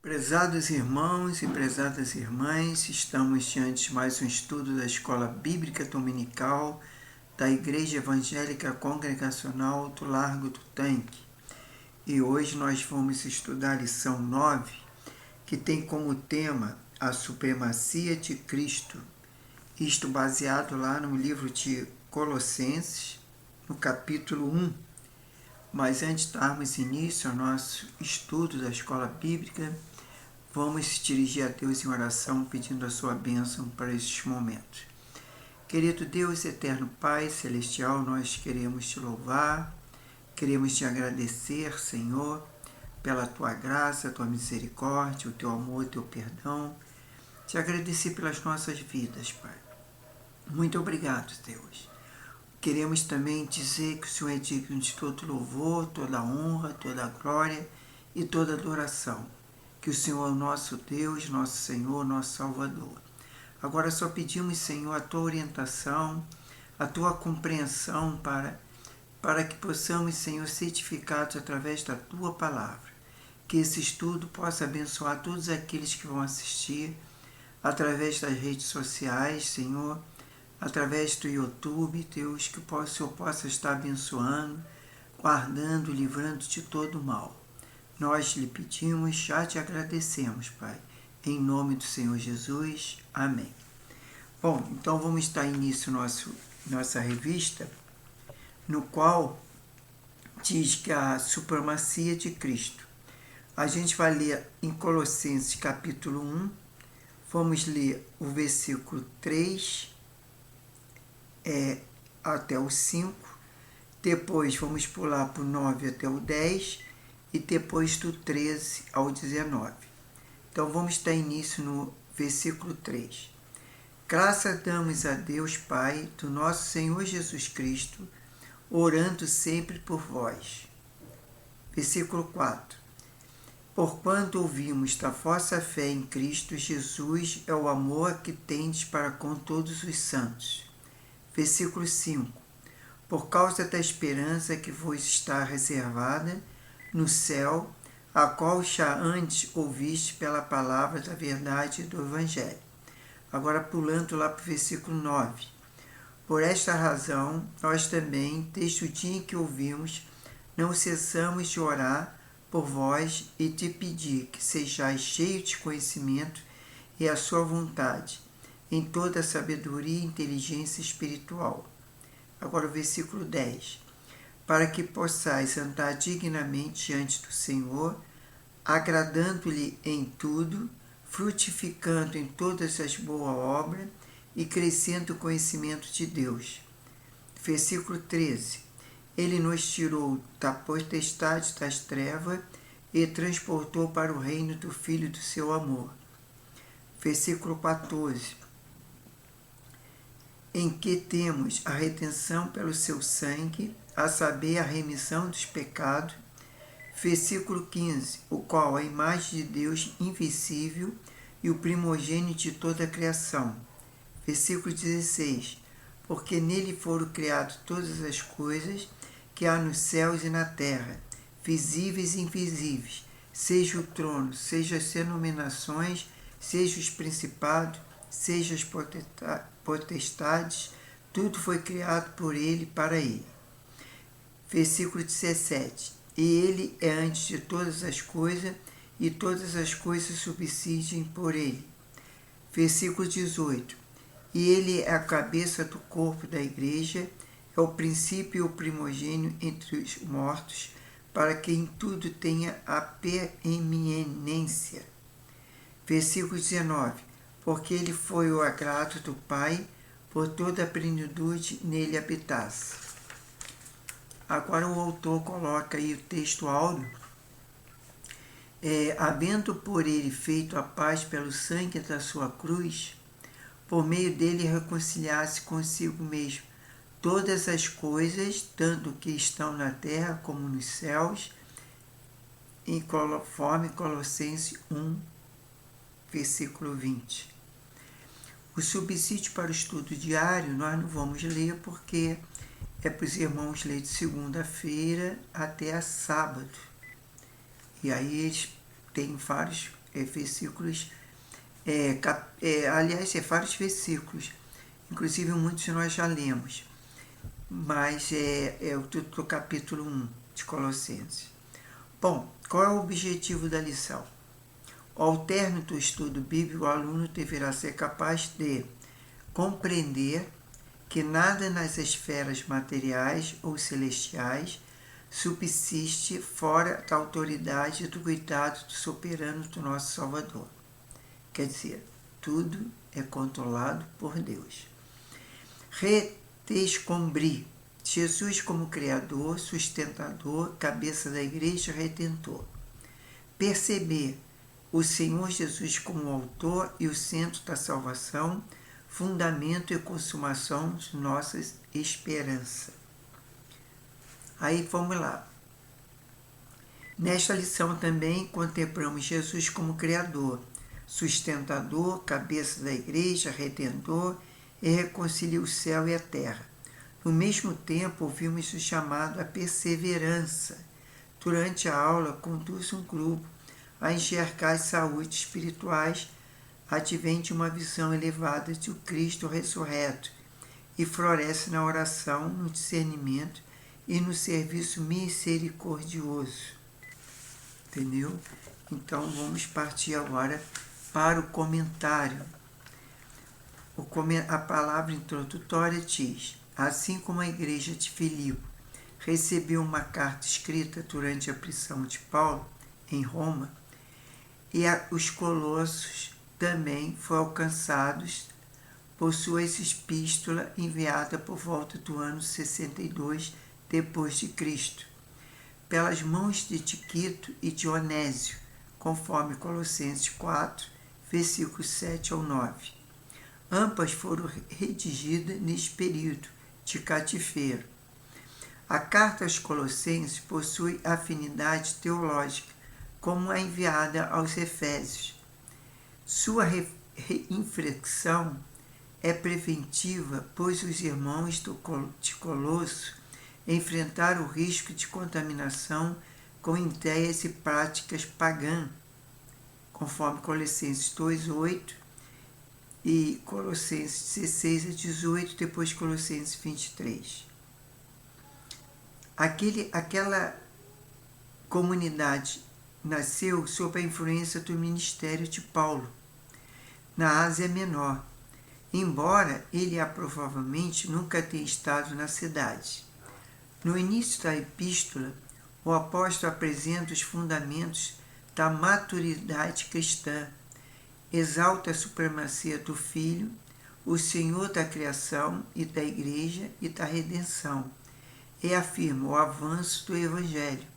Prezados irmãos e prezadas irmãs, estamos diante de mais um estudo da Escola Bíblica Dominical da Igreja Evangélica Congregacional do Largo do Tanque. E hoje nós vamos estudar a lição 9, que tem como tema a supremacia de Cristo. Isto baseado lá no livro de Colossenses, no capítulo 1. Mas antes de darmos início ao nosso estudo da Escola Bíblica, vamos dirigir a Deus em oração, pedindo a sua bênção para estes momentos. Querido Deus, eterno Pai celestial, nós queremos te louvar, queremos te agradecer, Senhor, pela tua graça, a tua misericórdia, o teu amor, o teu perdão. Te agradecer pelas nossas vidas, Pai. Muito obrigado, Deus. Queremos também dizer que o Senhor é digno de todo louvor, toda honra, toda glória e toda adoração. Que o Senhor é o nosso Deus, nosso Senhor, nosso Salvador. Agora só pedimos, Senhor, a tua orientação, a tua compreensão para que possamos, Senhor, ser edificados através da tua palavra. Que esse estudo possa abençoar todos aqueles que vão assistir através das redes sociais, Senhor, através do YouTube, Deus, que o Senhor possa estar abençoando, guardando, livrando de todo mal. Nós lhe pedimos, já te agradecemos, Pai. Em nome do Senhor Jesus. Amém. Bom, então vamos dar início à nossa revista, no qual diz que a supremacia de Cristo. A gente vai ler em Colossenses capítulo 1, vamos ler o versículo 3 até o 5, depois vamos pular para o 9 até o 10, e depois do 13 ao 19. Então vamos dar início no versículo 3. Graças damos a Deus Pai do nosso Senhor Jesus Cristo, orando sempre por vós. Versículo 4. Porquanto ouvimos da vossa fé em Cristo Jesus é o amor que tendes para com todos os santos. Versículo 5. Por causa da esperança que vos está reservada no céu, a qual já antes ouviste pela palavra da verdade do Evangelho. Agora pulando lá para o versículo 9. Por esta razão, nós também, desde o dia em que ouvimos, não cessamos de orar por vós e de pedir que sejais cheios de conhecimento e a sua vontade, em toda a sabedoria e inteligência espiritual. Agora o versículo 10. Para que possais andar dignamente diante do Senhor, agradando-lhe em tudo, frutificando em todas as boas obras e crescendo o conhecimento de Deus. Versículo 13. Ele nos tirou da potestade das trevas e transportou para o reino do Filho do seu amor. Versículo 14. Em que temos a redenção pelo seu sangue, a saber, a remissão dos pecados. Versículo 15, o qual é a imagem de Deus invisível e o primogênito de toda a criação. Versículo 16, porque nele foram criadas todas as coisas que há nos céus e na terra, visíveis e invisíveis, seja o trono, seja as denominações, seja os principados, seja as potestades, tudo foi criado por ele e para ele. Versículo 17. E ele é antes de todas as coisas, e todas as coisas subsistem por ele. Versículo 18. E ele é a cabeça do corpo da igreja, é o princípio e o primogênito entre os mortos, para que em tudo tenha a preeminência. Versículo 19. Porque ele foi o agrado do Pai, por toda a plenitude nele habitasse. Agora o autor coloca aí o texto áureo. Havendo por ele feito a paz pelo sangue da sua cruz, por meio dele reconciliar-se consigo mesmo todas as coisas, tanto que estão na terra como nos céus, conforme Colossenses 1, versículo 20. O subsídio para o estudo diário nós não vamos ler porque é para os irmãos ler de segunda-feira até a sábado. E aí eles têm vários versículos, aliás, vários versículos, inclusive muitos nós já lemos, mas é o título do capítulo 1 de Colossenses. Bom, qual é o objetivo da lição? Ao término do estudo bíblico, o aluno deverá ser capaz de compreender que nada nas esferas materiais ou celestiais subsiste fora da autoridade e do cuidado do soberano do nosso Salvador. Quer dizer, tudo é controlado por Deus. Redescobrir Jesus como Criador, sustentador, cabeça da Igreja, Redentor. Perceber o Senhor Jesus como o autor e o centro da salvação, fundamento e consumação de nossas esperanças. Aí vamos lá. Nesta lição também contemplamos Jesus como Criador, sustentador, cabeça da Igreja, Redentor e reconcilia o céu e a terra. No mesmo tempo, ouvimos o chamado à perseverança. Durante a aula, conduz um grupo a enxergar as saúdes espirituais, advém de uma visão elevada de Cristo ressurreto e floresce na oração, no discernimento e no serviço misericordioso. Entendeu? Então vamos partir agora para o comentário. A palavra introdutória diz: assim como a igreja de Filipe recebeu uma carta escrita durante a prisão de Paulo em Roma, e os colossos também foram alcançados por sua epístola enviada por volta do ano 62 depois de Cristo, pelas mãos de Tíquico e de Onésio, conforme Colossenses 4, versículos 7 ao 9. Ambas foram redigidas neste período de cativeiro. A carta aos Colossenses possui afinidade teológica, como a enviada aos Efésios. Sua inflexão é preventiva, pois os irmãos de Colosso enfrentaram o risco de contaminação com ideias e práticas pagãs, conforme Colossenses 2:8 e Colossenses 16:18, depois Colossenses 23. Aquela comunidade nasceu sob a influência do ministério de Paulo, na Ásia Menor, embora ele provavelmente nunca tenha estado na cidade. No início da epístola, o apóstolo apresenta os fundamentos da maturidade cristã, exalta a supremacia do Filho, o Senhor da criação e da Igreja e da redenção, e afirma o avanço do Evangelho.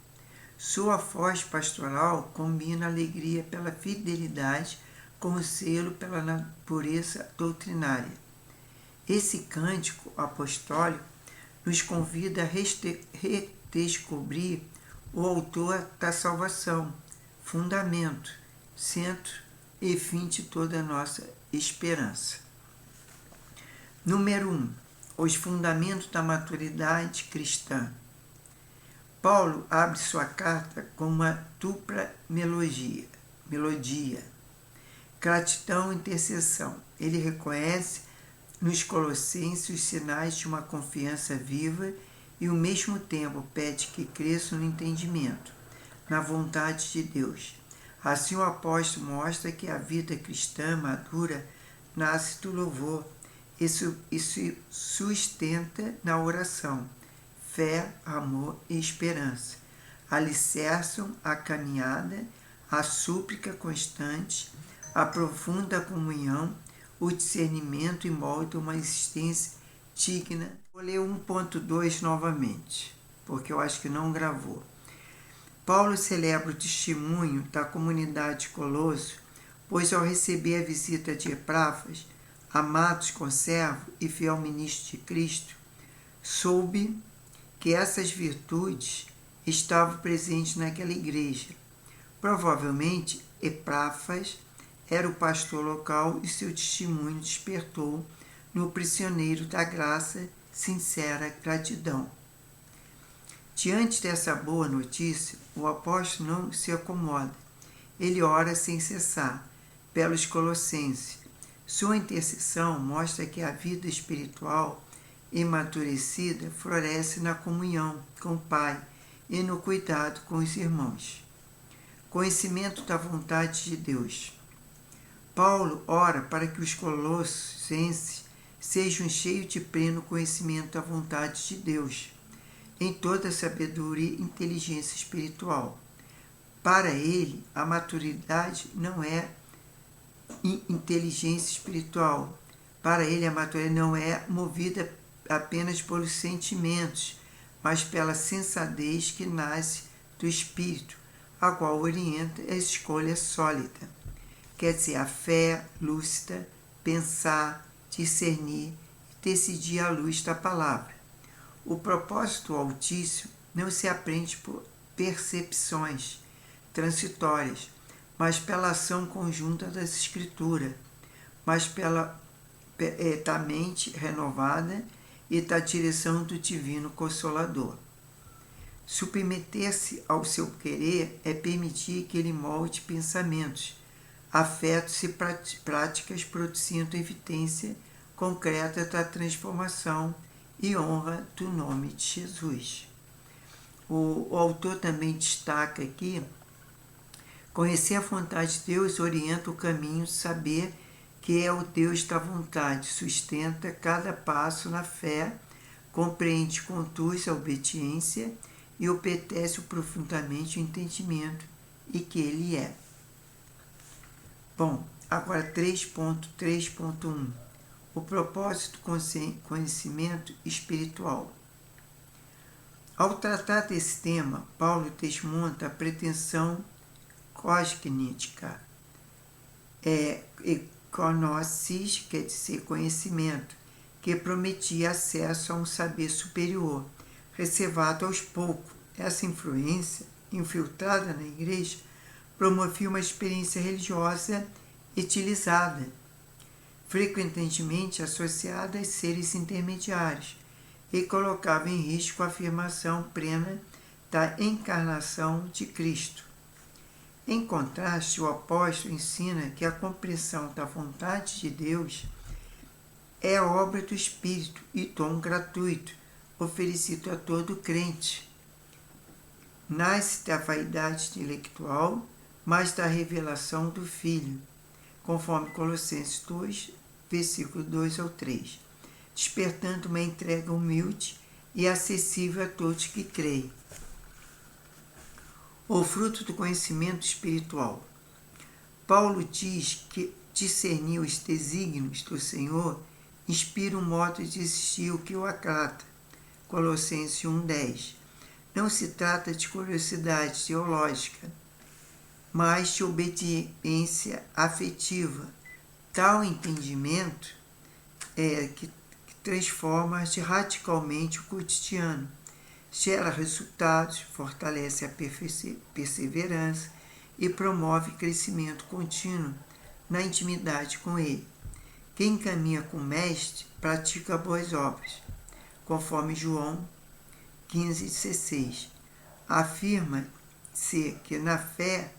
Sua voz pastoral combina a alegria pela fidelidade com o zelo pela pureza doutrinária. Esse cântico apostólico nos convida a redescobrir o autor da salvação, fundamento, centro e fim de toda a nossa esperança. Número 1. Os fundamentos da maturidade cristã. Paulo abre sua carta com uma dupla melodia, gratidão e intercessão. Ele reconhece nos Colossenses os sinais de uma confiança viva e, ao mesmo tempo, pede que cresçam no entendimento, na vontade de Deus. Assim, o apóstolo mostra que a vida cristã madura nasce do louvor e se sustenta na oração. Fé, amor e esperança alicerçam a caminhada, a súplica constante, a profunda comunhão, o discernimento e molda uma existência digna. Vou ler 1.2 novamente, porque eu acho que não gravou. Paulo celebra o testemunho da comunidade de Colosso, pois ao receber a visita de Epáfras, amado conservo e fiel ministro de Cristo, soube que essas virtudes estavam presentes naquela igreja. Provavelmente, Epáfras era o pastor local e seu testemunho despertou no prisioneiro da graça sincera gratidão. Diante dessa boa notícia, o apóstolo não se acomoda. ele ora sem cessar pelos colossenses. Sua intercessão mostra que a vida espiritual amadurecida floresce na comunhão com o Pai e no cuidado com os irmãos. Conhecimento da vontade de Deus. Paulo ora para que os colossenses sejam cheios de pleno conhecimento da vontade de Deus, em toda a sabedoria e inteligência espiritual. Para ele, a maturidade não é inteligência espiritual. Para ele, a maturidade não é movida apenas pelos sentimentos, mas pela sensatez que nasce do Espírito, a qual orienta a escolha sólida. Quer dizer, a fé lúcida, pensar, discernir e decidir à luz da palavra. O propósito Altíssimo não se aprende por percepções transitórias, mas pela ação conjunta das Escrituras, mas da mente renovada e da direção do Divino Consolador. Submeter-se ao seu querer é permitir que ele molde pensamentos, afetos e práticas, produzindo evidência concreta da transformação e honra do nome de Jesus. O autor também destaca aqui: conhecer a vontade de Deus orienta o caminho, saber que é o Deus da vontade, sustenta cada passo na fé, compreende, conduz a obediência e obedece profundamente o entendimento e que ele é. Bom, agora 3.3.1. O propósito do conhecimento espiritual. Ao tratar desse tema, Paulo desmonta a pretensão cosgnítica, Gnosis, quer dizer conhecimento, que prometia acesso a um saber superior, reservado aos poucos. Essa influência, infiltrada na igreja, promovia uma experiência religiosa utilizada, frequentemente associada a seres intermediários, e colocava em risco a afirmação plena da encarnação de Cristo. Em contraste, o apóstolo ensina que a compreensão da vontade de Deus é obra do Espírito e dom gratuito, oferecido a todo crente. Nasce da vaidade intelectual, mas da revelação do Filho, conforme Colossenses 2, versículo 2 ao 3, despertando uma entrega humilde e acessível a todos que creem. O fruto do conhecimento espiritual. Paulo diz que discernir os desígnios do Senhor inspira um modo de existir o que o agrada. Colossenses 1,10. Não se trata de curiosidade teológica, mas de obediência afetiva. Tal entendimento que transforma radicalmente o cotidiano, gera resultados, fortalece a perseverança e promove crescimento contínuo na intimidade com Ele. Quem caminha com o Mestre pratica boas obras, conforme João 15,16. Afirma-se que na fé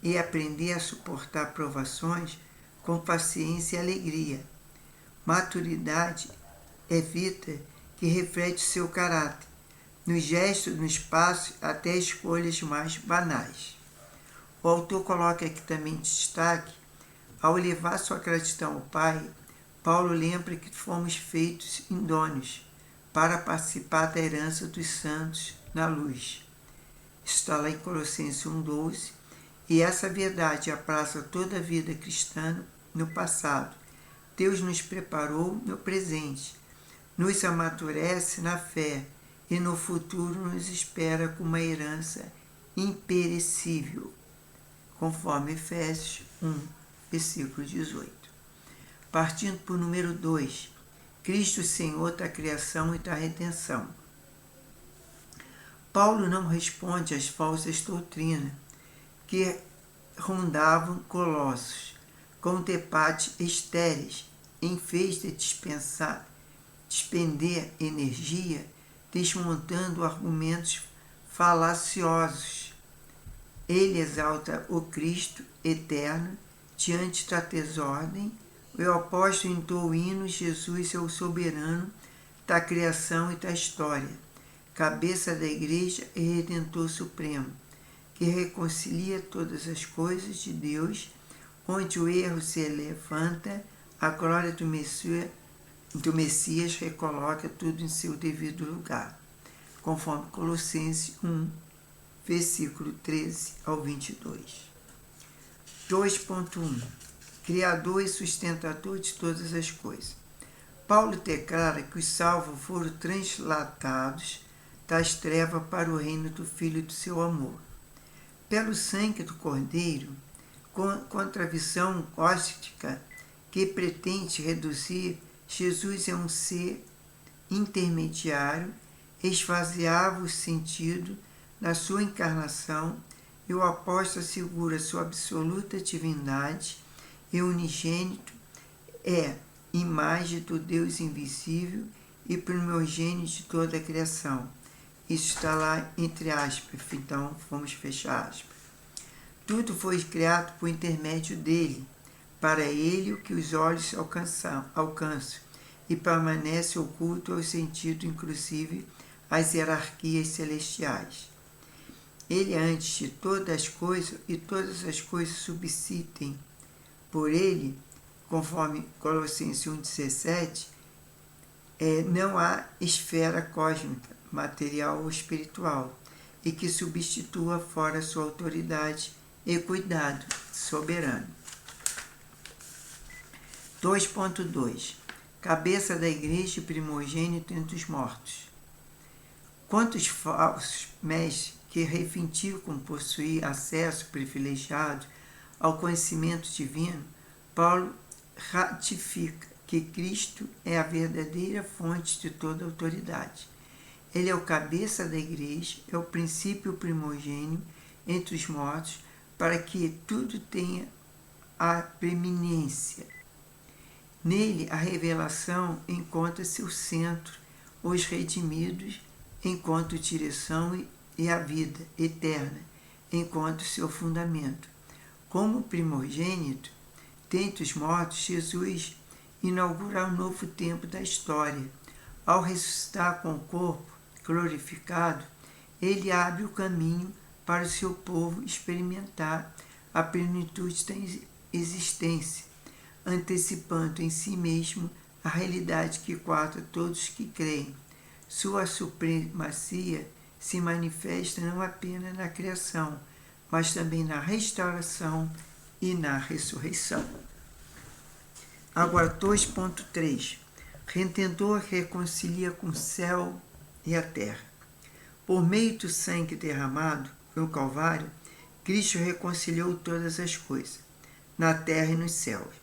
é aprender a suportar provações com paciência e alegria. Maturidade é vida que reflete seu caráter, nos gestos, nos passos, até escolhas mais banais. O autor coloca aqui também destaque: ao elevar sua gratidão ao Pai, Paulo lembra que fomos feitos idôneos para participar da herança dos santos na luz. Está lá em Colossenses 1,12, e essa verdade abraça toda a vida cristã no passado. Deus nos preparou no presente, nos amadurece na fé, e no futuro nos espera com uma herança imperecível, conforme Efésios 1, versículo 18. Partindo para o número 2, Cristo Senhor da criação e da redenção. Paulo não responde às falsas doutrinas que rondavam Colossos com debates estéreis, em vez de despender energia desmontando argumentos falaciosos. Ele exalta o Cristo eterno diante da desordem. O apóstolo entoa o hino: Jesus é o soberano da criação e da história, cabeça da igreja e redentor supremo, que reconcilia todas as coisas de Deus, onde o erro se levanta, a glória do Messias recoloca tudo em seu devido lugar, conforme Colossenses 1, versículo 13 ao 22. 2.1 Criador e sustentador de todas as coisas. Paulo declara que os salvos foram translatados das trevas para o reino do Filho do seu amor. Pelo sangue do Cordeiro, contra a visão gnóstica que pretende reduzir Jesus a um ser intermediário, esvaziava o sentido na sua encarnação, e o apóstolo assegura sua absoluta divindade e unigênito é imagem do Deus invisível e primogênito de toda a criação. Isso está lá entre aspas, então vamos fechar aspas. Tudo foi criado por intermédio dele, para ele o que os olhos alcançam e permanece oculto ao sentido, inclusive às hierarquias celestiais. Ele é antes de todas as coisas e todas as coisas subsistem por ele, conforme Colossenses 1,17, não há esfera cósmica, material ou espiritual, e que substitua fora sua autoridade e cuidado soberano. 2.2 Cabeça da igreja e primogênito entre os mortos. Quantos falsos mestres que reivindicam possuir acesso privilegiado ao conhecimento divino, Paulo ratifica que Cristo é a verdadeira fonte de toda autoridade. Ele é o cabeça da igreja, é o princípio primogênito entre os mortos, para que tudo tenha a preeminência. Nele, a revelação encontra seu centro, os redimidos encontram direção e a vida eterna encontra seu fundamento. Como primogênito, dentre os mortos, Jesus inaugura um novo tempo da história. Ao ressuscitar com o corpo glorificado, ele abre o caminho para o seu povo experimentar a plenitude da existência, antecipando em si mesmo a realidade que quadra todos que creem. Sua supremacia se manifesta não apenas na criação, mas também na restauração e na ressurreição. Agora 2.3 Redentor reconcilia com o céu e a terra. Por meio do sangue derramado no Calvário, Cristo reconciliou todas as coisas, na terra e nos céus,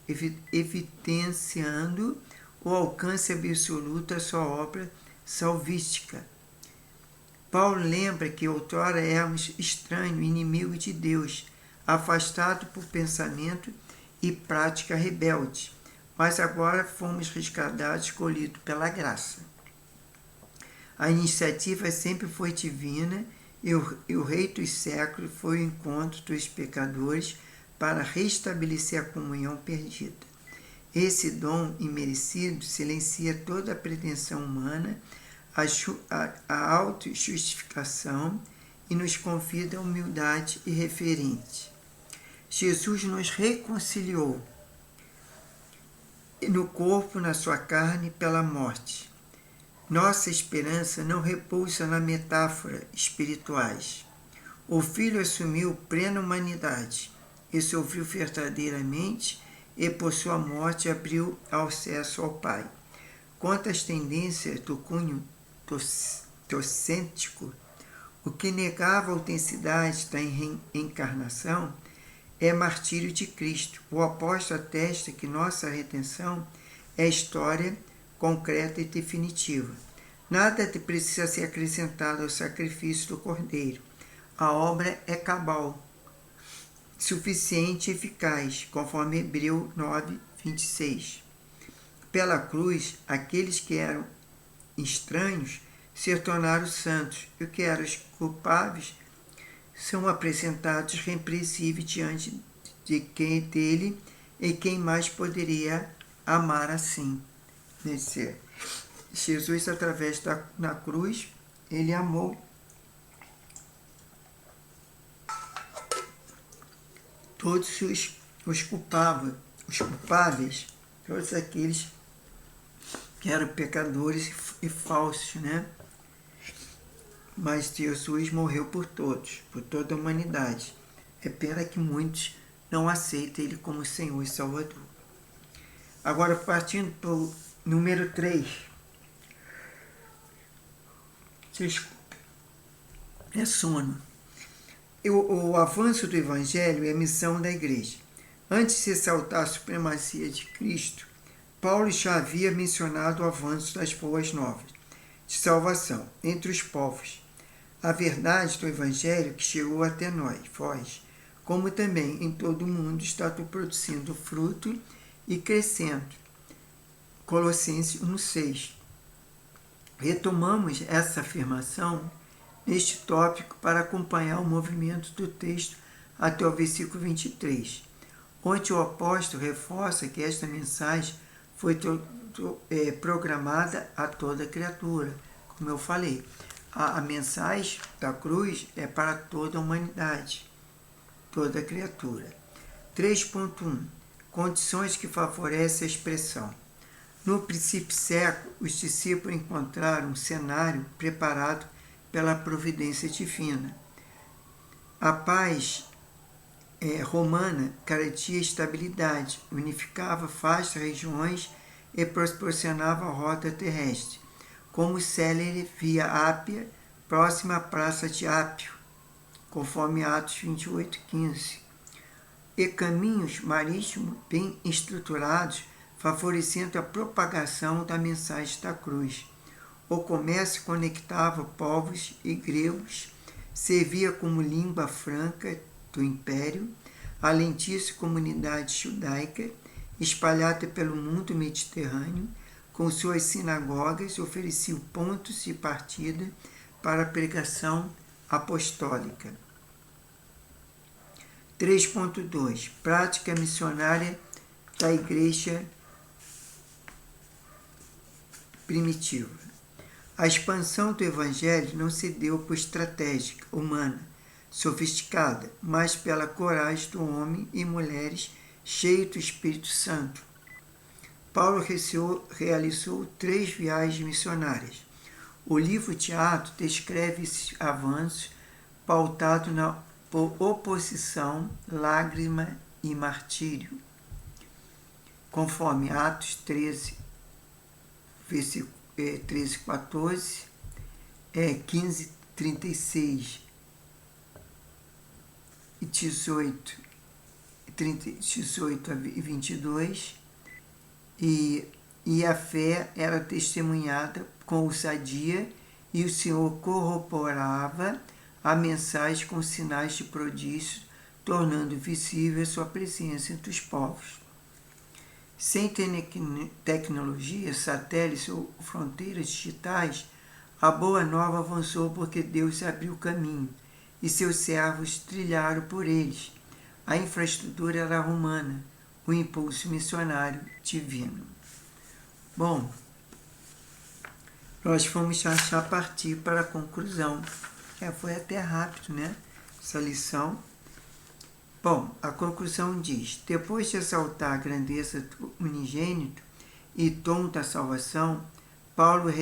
evidenciando o alcance absoluto da sua obra salvífica. Paulo lembra que outrora éramos estranhos, inimigos de Deus, afastados por pensamento e prática rebelde, mas agora fomos resgatados, escolhidos pela graça. A iniciativa sempre foi divina e o Rei dos séculos foi o encontro dos pecadores para restabelecer a comunhão perdida. Esse dom imerecido silencia toda a pretensão humana, a auto-justificação e nos convida à humildade irreverente. Jesus nos reconciliou no corpo, na sua carne, pela morte. Nossa esperança não repousa na metáfora espirituais. O Filho assumiu plena humanidade e sofreu verdadeiramente e por sua morte abriu acesso ao Pai. Quanto às tendências do cunho docêntico, o que negava a autenticidade da reencarnação é martírio de Cristo. O apóstolo atesta que nossa redenção é história concreta e definitiva. Nada precisa ser acrescentado ao sacrifício do Cordeiro. A obra é cabal, suficiente e eficaz, conforme Hebreus 9, 26. Pela cruz, aqueles que eram estranhos se tornaram santos, e os que eram culpáveis são apresentados repreensíveis diante de quem dele e quem mais poderia amar assim. Jesus, através da cruz, ele amou todos os culpáveis, todos aqueles que eram pecadores e falsos, né? Mas Jesus morreu por todos, por toda a humanidade. É pena que muitos não aceitam ele como Senhor e Salvador. Agora, partindo para o número 3. Desculpa. É sono. O avanço do Evangelho é a missão da Igreja. Antes de ressaltar a supremacia de Cristo, Paulo já havia mencionado o avanço das boas novas de salvação entre os povos. A verdade do Evangelho que chegou até vós, como também em todo o mundo está produzindo fruto e crescendo. Colossenses 1,6. Retomamos essa afirmação neste tópico para acompanhar o movimento do texto até o versículo 23, onde o apóstolo reforça que esta mensagem foi programada a toda criatura. Como eu falei, a mensagem da cruz é para toda a humanidade, toda criatura. 3.1. Condições que favorecem a expressão. No princípio século, os discípulos encontraram um cenário preparado pela providência divina. A paz romana garantia estabilidade, unificava vastas regiões e proporcionava a rota terrestre, como célere via Ápia, próxima à praça de Ápio, conforme Atos 28:15. E caminhos marítimos bem estruturados, favorecendo a propagação da mensagem da cruz. O comércio conectava povos e gregos, servia como língua franca do império. Além disso, comunidade judaica, espalhada pelo mundo mediterrâneo, com suas sinagogas, ofereciam pontos de partida para a pregação apostólica. 3.2. Prática missionária da Igreja primitiva. A expansão do Evangelho não se deu por estratégia humana, sofisticada, mas pela coragem do homem e mulheres cheios do Espírito Santo. Paulo realizou 3 viagens missionárias. O livro de Atos descreve esse avanço pautado por oposição, lágrima e martírio. Conforme Atos 13, versículo 13:14, 15:36 e 18 a 22, e a fé era testemunhada com ousadia e o Senhor corroborava a mensagem com sinais de prodígios, tornando visível a sua presença entre os povos. Sem tecnologia, satélites ou fronteiras digitais, a Boa Nova avançou porque Deus abriu o caminho e seus servos trilharam por eles. A infraestrutura era romana, o impulso missionário divino. Bom, nós vamos já partir para a conclusão. Foi até rápido, né? Essa lição. Bom, a conclusão diz: depois de exaltar a grandeza do unigênito e dom da salvação, Paulo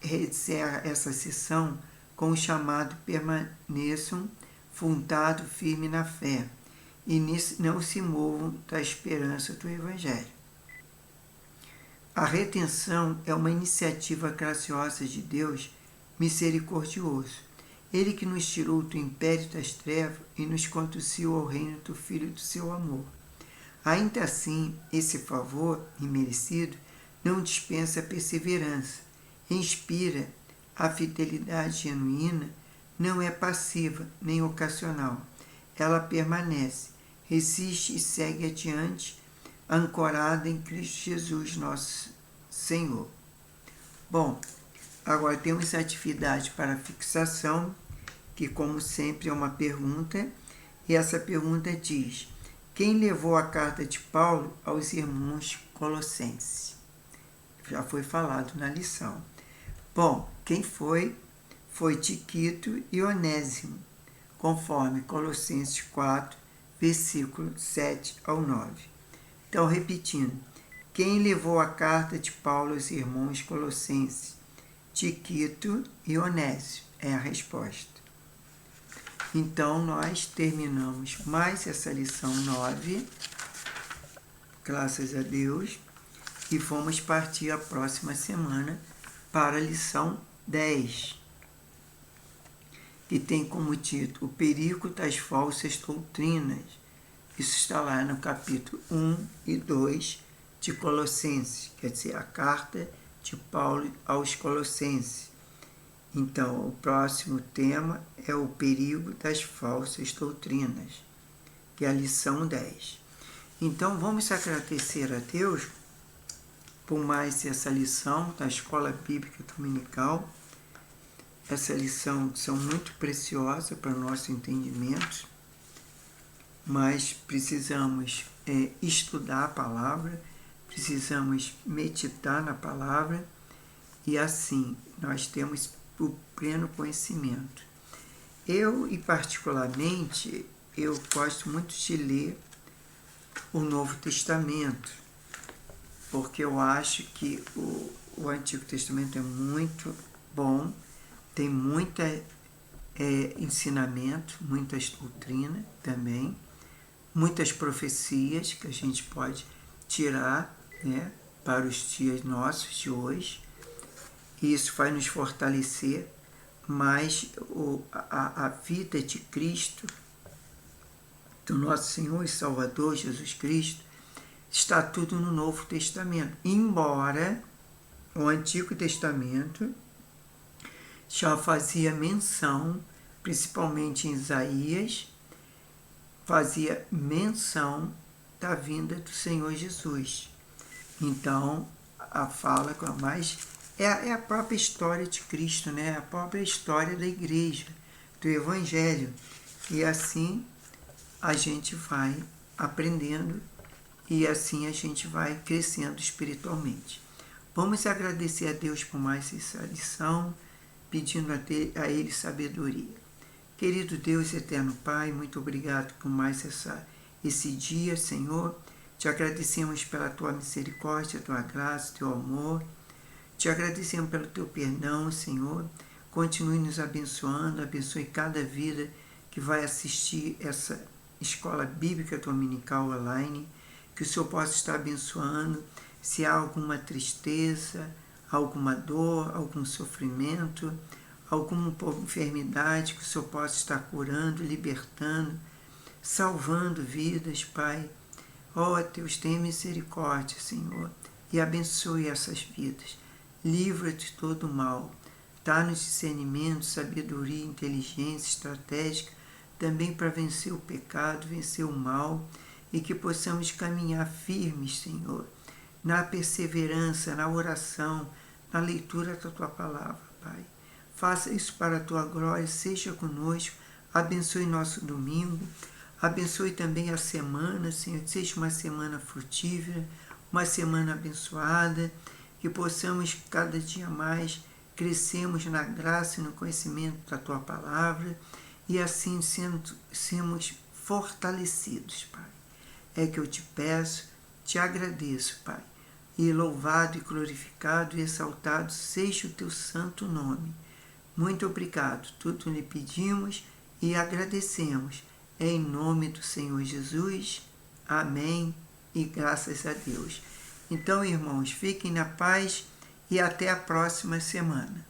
encerra essa sessão com o chamado permaneçam fundados firme na fé e não se movam da esperança do Evangelho. A redenção é uma iniciativa graciosa de Deus misericordioso. Ele que nos tirou do império das trevas e nos conduziu ao reino do Filho do seu amor. Ainda assim, esse favor imerecido não dispensa a perseverança, inspira a fidelidade genuína, não é passiva nem ocasional. Ela permanece, resiste e segue adiante, ancorada em Cristo Jesus, nosso Senhor. Bom, agora temos atividade para fixação que como sempre é uma pergunta, e essa pergunta diz: quem levou a carta de Paulo aos irmãos colossenses? Já foi falado na lição. Bom, quem foi? Foi Tíquico e Onésimo, conforme Colossenses 4, versículo 7 ao 9. Então, repetindo, quem levou a carta de Paulo aos irmãos colossenses? Tíquico e Onésimo é a resposta. Então, nós terminamos mais essa lição 9, graças a Deus, e vamos partir a próxima semana para a lição 10, que tem como título O Perigo das Falsas Doutrinas. Isso está lá no capítulo 1 e 2 de Colossenses, quer dizer, a carta de Paulo aos Colossenses. Então, o próximo tema é o perigo das falsas doutrinas, que é a lição 10. Então, vamos agradecer a Deus por mais essa lição da Escola Bíblica Dominical. Essa lição são muito preciosa para o nosso entendimento, mas precisamos estudar a palavra, precisamos meditar na palavra e assim nós temos o pleno conhecimento. Eu, e particularmente, eu gosto muito de ler o Novo Testamento, porque eu acho que o Antigo Testamento é muito bom, tem muito ensinamento, muitas doutrinas também, muitas profecias que a gente pode tirar, né, para os dias nossos de hoje. E isso vai nos fortalecer, mas a vida de Cristo, do nosso Senhor e Salvador Jesus Cristo, está tudo no Novo Testamento. Embora o Antigo Testamento já fazia menção, principalmente em Isaías, fazia menção da vinda do Senhor Jesus. Então, a fala com a mais é a própria história de Cristo, né? A própria história da igreja, do Evangelho. E assim a gente vai aprendendo e assim a gente vai crescendo espiritualmente. Vamos agradecer a Deus por mais essa lição, pedindo a Ele sabedoria. Querido Deus, eterno Pai, muito obrigado por mais esse dia, Senhor. Te agradecemos pela Tua misericórdia, Tua graça, Teu amor. Te agradecemos pelo Teu perdão, Senhor. Continue nos abençoando, abençoe cada vida que vai assistir essa Escola Bíblica Dominical online, que o Senhor possa estar abençoando. Se há alguma tristeza, alguma dor, algum sofrimento, alguma enfermidade, que o Senhor possa estar curando, libertando, salvando vidas, Pai. Ó Deus, tenha misericórdia, Senhor, e abençoe essas vidas. Livra de todo mal. Dá-nos discernimento, sabedoria, inteligência estratégica, também para vencer o pecado, vencer o mal, e que possamos caminhar firmes, Senhor, na perseverança, na oração, na leitura da Tua palavra, Pai. Faça isso para a Tua glória, seja conosco, abençoe nosso domingo, abençoe também a semana, Senhor, seja uma semana frutífera, uma semana abençoada, que possamos cada dia mais crescermos na graça e no conhecimento da Tua palavra e assim sermos fortalecidos, Pai. É que eu te peço, te agradeço, Pai, e louvado e glorificado e exaltado seja o Teu santo nome. Muito obrigado, tudo lhe pedimos e agradecemos. Em nome do Senhor Jesus. Amém e graças a Deus. Então, irmãos, fiquem na paz e até a próxima semana.